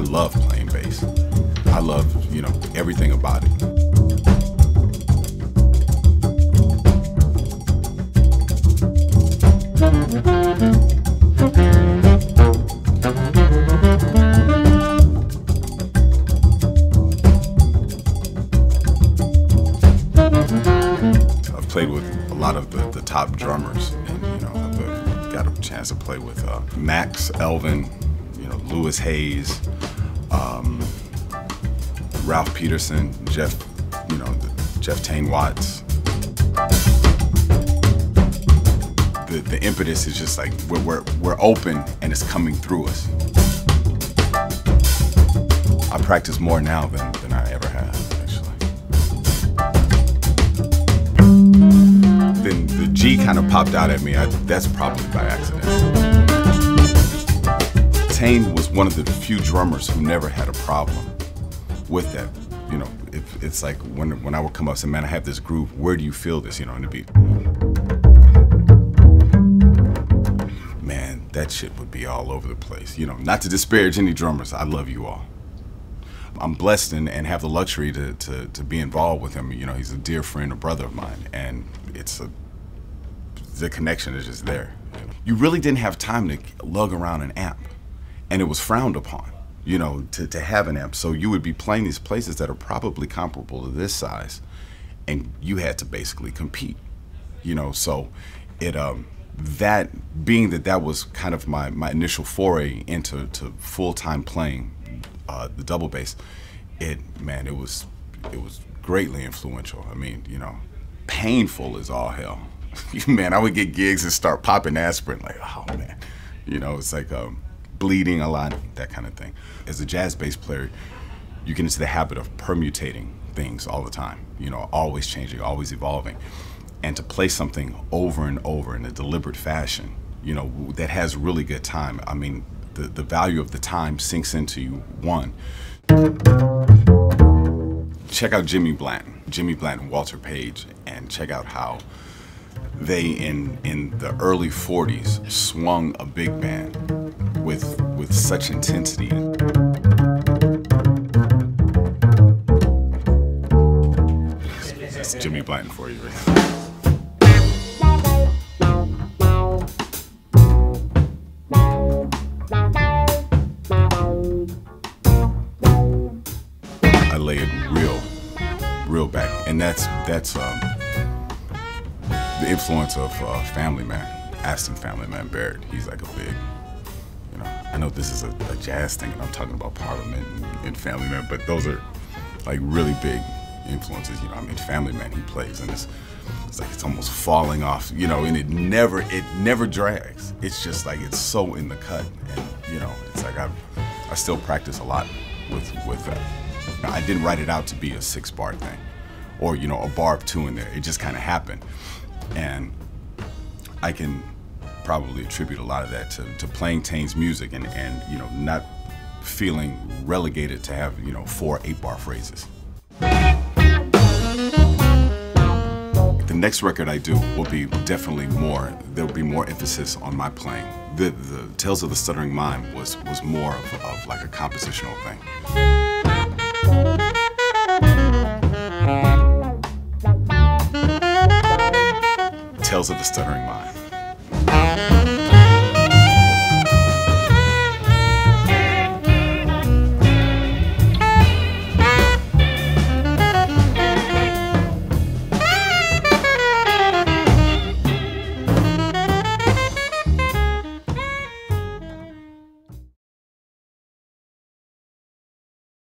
love playing bass. I love, you know, everything about it. I've played with a lot of the top drummers, and you know, I've got a chance to play with Max, Elvin, you know, Lewis Hayes, Ralph Peterson, Jeff, you know, Jeff Tane Watts. The impetus is just like we're open and it's coming through us. I practice more now than I ever have, actually. Then the G kind of popped out at me. That's probably by accident. Tane was one of the few drummers who never had a problem with that. You know, it's like when I would come up and say, man, I have this groove, where do you feel this, you know, and it'd be, man, that shit would be all over the place. You know, not to disparage any drummers, I love you all. I'm blessed and have the luxury to be involved with him. You know, he's a dear friend, a brother of mine, and the connection is just there. You really didn't have time to lug around an amp, and it was frowned upon, you know, to have an amp. So you would be playing these places that are probably comparable to this size, and you had to basically compete, you know. So that was kind of my initial foray into full-time playing the double bass. It was greatly influential. I mean, you know, painful as all hell. Man, I would get gigs and start popping aspirin, like, oh man, you know, it's like bleeding a lot, that kind of thing. As a jazz bass player, you get into the habit of permutating things all the time, you know, always changing, always evolving. And to play something over and over in a deliberate fashion, you know, that has really good time. I mean, the value of the time sinks into you. One, check out Jimmy Blanton and Walter Page, and check out how they in the early 40s swung a big band with such intensity. That's Jimmy Blanton for you, right? I lay it real back, and that's the influence of Family Man, Aston Family Man Barrett. He's like a big, you know, I know this is a jazz thing and I'm talking about Parliament and Family Man, but those are like really big influences. You know, I mean, Family Man, he plays and it's like it's almost falling off, you know, and it never drags. It's just like it's so in the cut, and you know, it's like I still practice a lot with that. I didn't write it out to be a 6-bar thing, or you know, a bar of 2 in there. It just kind of happened, and I can probably attribute a lot of that to playing Tane's music and you know, not feeling relegated to have, you know, 4 8-bar phrases. The next record I do will be definitely there'll be more emphasis on my playing. The Tales of the Stuttering Mime was more of like a compositional thing. Tales of the Stuttering Mime.